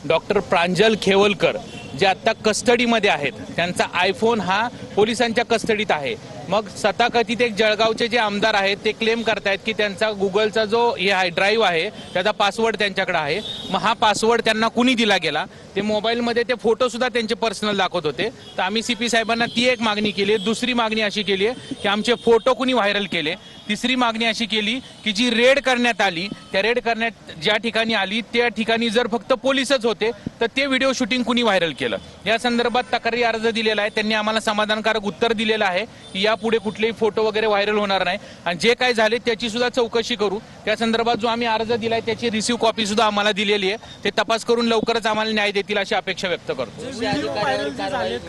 Doctor प्रांजल खेवलकर जे आता कस्टडीमध्ये आहेत, त्यांचा आयफोन हा पोलिसांच्या कस्टडीत आहे। मग स्वतः कथित एक जळगावचे जे आमदार आहेत ते क्लेम करतायत की त्यांचा गुगलचा जो हे आहे ड्राईव्ह आहे त्याचा पासवर्ड त्यांच्याकडे आहे। मग हा पासवर्ड त्यांना कुणी दिला गेला, ते मोबाईलमध्ये ते फोटो सुद्धा त्यांचे पर्सनल दाखवत होते। तर आम्ही सीपी साहेबांना ती एक मागणी केली आहे। दुसरी मागणी अशी केली आहे की आमचे फोटो कुणी व्हायरल केले। तिसरी मागणी अशी केली की जी रेड करण्यात आली, त्या रेड करण्यात ज्या ठिकाणी आली त्या ठिकाणी जर फक्त पोलीसच होते तर ते व्हिडिओ शूटिंग कुणी व्हायरल केलं, या संदर्भात तक्रारी अर्ज दिलेला आहे। त्यांनी आम्हाला समाधानकारक उत्तर दिलेलं आहे की यापुढे कुठलेही फोटो वगैरे व्हायरल होणार नाही आणि जे काय झाले त्याची सुद्धा चौकशी करू। त्या संदर्भात जो आम्ही अर्ज दिलाय त्याची रिसीव्ह कॉपी सुद्धा आम्हाला दिलेली आहे। ते तपास करून लवकरच आम्हाला न्याय देतील अशी अपेक्षा व्यक्त करतो।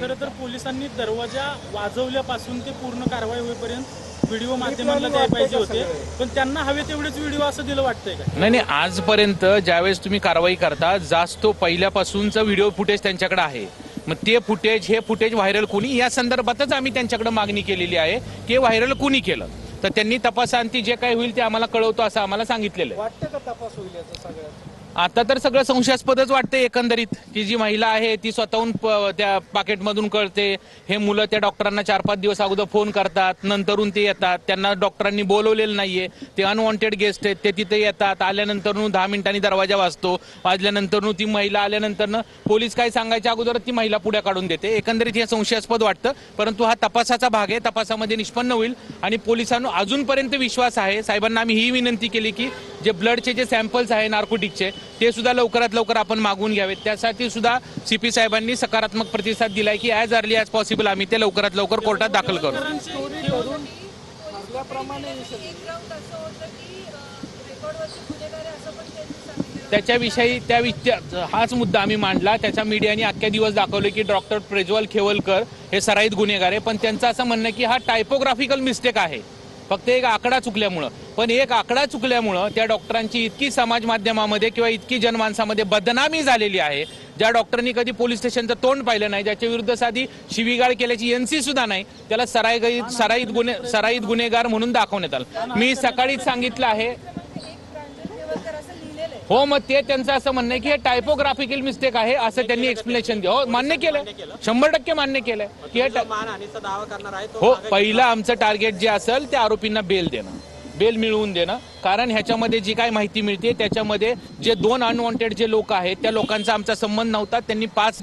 खरं तर पोलिसांनी दरवाजा वाजवल्यापासून ते पूर्ण कारवाई होईपर्यंत व्हिडिओ माध्यमांना द्यायला पाहिजे होते, पण त्यांना हवे तेवढेच व्हिडिओ असं दिलं वाटतंय का? नाही, आजपर्यंत ज्यावेळेस तुम्ही कारवाई करता जास्त पहिल्यापासूनचा व्हिडिओ फुटेज त्यांच्याकडे आहे। मग ते हे फुटेज व्हायरल कोणी, या संदर्भातच आम्ही त्यांच्याकडे मागणी केलेली आहे की व्हायरल कोणी केलं, तर त्यांनी तपासांती जे काही होईल ते आम्हाला कळवतो असं आम्हाला सांगितलेलं आहे। वाटतं का तपास होईल याचा सगळ्यात? आता तर सगळं संशयास्पदच वाटतंय एकंदरीत की जी महिला आहे ती स्वतःहून त्या पाकेटमधून कळते। हे मुलं त्या डॉक्टरांना 4-5 दिवस अगोदर फोन करतात, नंतरून ते येतात, त्यांना डॉक्टरांनी बोलवलेलं नाहीये, ते अनवॉन्टेड गेस्ट आहेत, ते तिथे येतात, आल्यानंतर 10 मिनिटांनी दरवाजा वाजल्यानंतर ती महिला आल्यानंतर पोलीस काय सांगायच्या अगोदर ती महिला पुढे काढून देते। एकंदरीत हे संशयास्पद वाटतं, परंतु हा तपासाचा भाग आहे, तपासामध्ये निष्पन्न होईल आणि पोलिसांना अजूनपर्यंत विश्वास आहे। साहेबांना आम्ही ही विनंती केली की जे ब्लडचे जे सॅम्पल्स आहे नार्कोटिकचे ते सुद्धा लवकरात लवकर आपण मागून घ्यावेत। त्यासाठी सुद्धा सीपी साहेबांनी सकारात्मक प्रतिसाद दिलाय की ॲज अर्ली ॲज पॉसिबल आम्ही ते लवकरात लवकर कोर्टात दाखल करू। त्याच्याविषयी हाच मुद्दा आम्ही मांडला। त्याच्या मीडियाने अख्ख्या दिवस दाखवले की डॉक्टर प्रज्वल खेवलकर हे सराईत गुन्हेगार आहे, पण त्यांचं असं म्हणणं की हा टायपोग्राफिकल मिस्टेक आहे, फक्त एक आकडा चुकल्यामुळं। पण एक आकडा चुकल्यामुळं त्या डॉक्टरांची इतकी समाज माध्यमामध्ये किंवा इतकी जनमानसामध्ये बदनामी झालेली आहे। ज्या डॉक्टरांनी कधी पोलीस स्टेशनचं तोंड पाहिलं नाही, ज्याच्या विरुद्ध साधी शिवीगाळ केल्याची एनसी सुद्धा नाही, त्याला सराईत गुन्हेगार म्हणून दाखवण्यात आलं। मी सकाळीच सांगितलं आहे, हो, मग ते त्यांचं असं म्हणणं आहे की हे टायपोग्राफिकल मिस्टेक आहे असं त्यांनी एक्सप्लेनेशन दिलं। हो, मान्य केलंय, 100% मान्य केलंय की हो, पहिलं आमचं टार्गेट जे असेल त्या आरोपींना बेल मिळवून देणं। कारण ह्याच्यामध्ये जी काय माहिती मिळते त्याच्यामध्ये जे 2 अनवॉन्टेड जे लोक आहेत त्या लोकांचा आमचा संबंध नव्हता। त्यांनी 5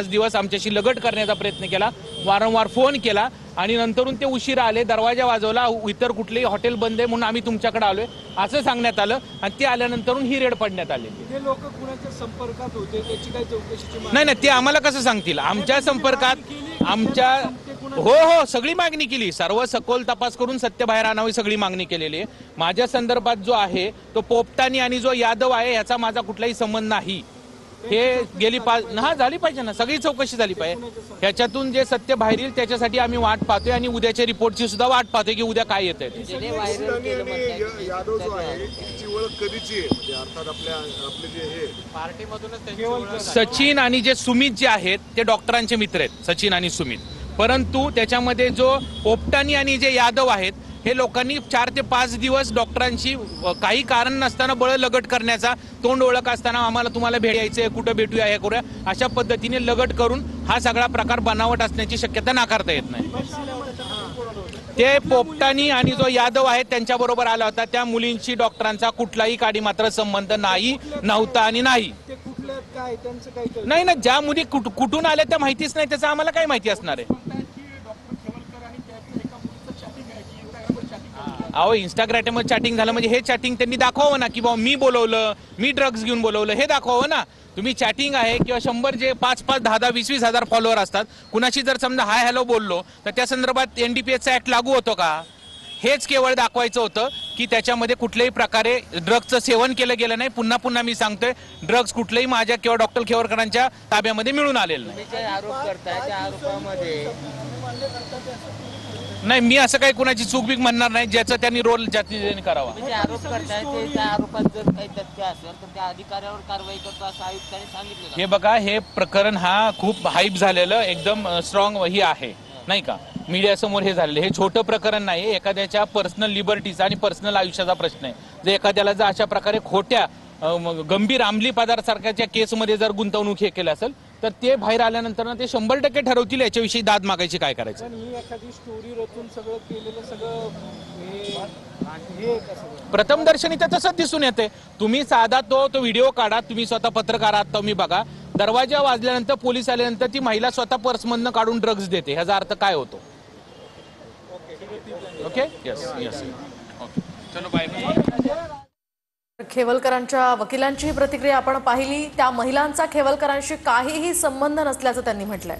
दिवस आमच्याशी लगट करण्याचा प्रयत्न केला, वारंवार फोन केला आणि नंतरून ते उशिरा आले, दरवाजा वाजवला, इतर कुठलेही हॉटेल बंद आहे म्हणून आम्ही तुमच्याकडे आलोय असं सांगण्यात आलं आणि ते आल्यानंतरून ही रेड पडण्यात आली। हे लोक कुणाच्या संपर्कात होते त्याची काही चौकशीची नाही, ते आम्हाला कसं सांगतील? आमच्या संपर्कात हो सगळी मागणी केली, सर्व सखोल तपास करून सत्य बाहेर आणावी सगळी मागणी केलेली आहे। माझ्या संदर्भात जो आहे तो पोपटानी आणि जो यादव आहे याचा माझा कुठलाही संबंध नाही। हे झाली पाहिजे ना, सगळी चौकशी झाली पाहिजे, ह्याच्यातून जे सत्य बाहेर येईल त्याच्यासाठी आम्ही वाट पाहतोय आणि उद्याच्या रिपोर्टची सुद्धा वाट पाहतोय की उद्या काय येतंय। सचिन आणि जे सुमित जे आहेत ते डॉक्टरांचे मित्र आहेत, सचिन आणि सुमित, परंतु त्याच्यामध्ये जो पोपटानी आणि जे यादव आहेत हे लोकांनी 4 ते 5 दिवस डॉक्टरांशी काही कारण नसताना बळ लगट करण्याचा, तोंड ओळख असताना आम्हाला तुम्हाला भेटायचंय, कुठं भेटूया, हे करूया, अशा पद्धतीने लगट करून हा सगळा प्रकार बनावट असण्याची शक्यता नाकारता येत नाही। ते पोपटानी आणि जो यादव आहे त्यांच्याबरोबर आला होता, त्या मुलींशी डॉक्टरांचा कुठलाही काडी मात्र संबंध नव्हता आणि नाही। नाही ना, ज्या मुली कुठून आल्या त्या माहितीच नाही, त्याचं आम्हाला काय माहिती असणार आहे? अहो, इंस्टाग्रामवर चॅटिंग झालं म्हणजे हे चॅटिंग त्यांनी दाखवावं ना की बाबा मी बोलवलं, मी ड्रग्ज घेऊन बोलवलं, हे दाखवावं ना। तुम्ही चॅटिंग आहे किंवा 100 जे 5-5, 10-10, 20-20 हजार फॉलोअर असतात, कुणाशी जर समजा हाय हॅलो बोललो तर त्या संदर्भात NDPSचा ऍक्ट लागू होतो का? हेच केवळ दाखवायचं होतं की त्याच्यामध्ये कुठल्याही प्रकारे ड्रग्जचं सेवन केलं गेलं नाही। पुन्हा मी सांगतोय, ड्रग्ज कुठलेही माझ्या किंवा डॉक्टर खेवरकरांच्या ताब्यामध्ये मिळून आलेलं नाही। मी असं काही कुणाची चूक बीक म्हणणार नाही, ज्याचा त्यांनी रोल ज्याने करावा। हे बघा, हे प्रकरण हा खूप हाईप झालेलं एकदम स्ट्रॉंग ही आहे नाही का, मीडियासमोर हे झालेलं हे छोटं प्रकरण नाही, एखाद्याच्या पर्सनल लिबर्टीचा आणि पर्सनल आयुष्याचा प्रश्न आहे। जर एखाद्याला जर अशा प्रकारे खोट्या गंभीर अंमली पदार्थासारख्याच्या केसमध्ये जर गुंतवणूक हे केलं असेल तर ते बाहेर आल्यानंतर ना ते 100% ठरवतील याच्याविषयी दाद मागायची काय करायचं. पण ही एखादी स्टोरी रचून सगळं केलेलं सगळं हे कसं प्रथमदर्शनी तर तसंच दिसून येते. तुम्ही साधा तो व्हिडिओ काढा, तुम्ही स्वतः पत्रकार आहात तुम्ही बघा, दरवाजा वाजल्यानंतर पोलीस आल्यानंतर ती महिला स्वतः पर्समधनं काढून ड्रग्ज देते, ह्याचा अर्थ काय होतो. ओके यस यस ओके चलो बाय. खेवलकरांच्या वकिलांची प्रतिक्रिया आपण पाहिली. त्या महिलांचा खेवलकरांशी काहीही संबंध नसल्याचं त्यांनी म्हटलंय.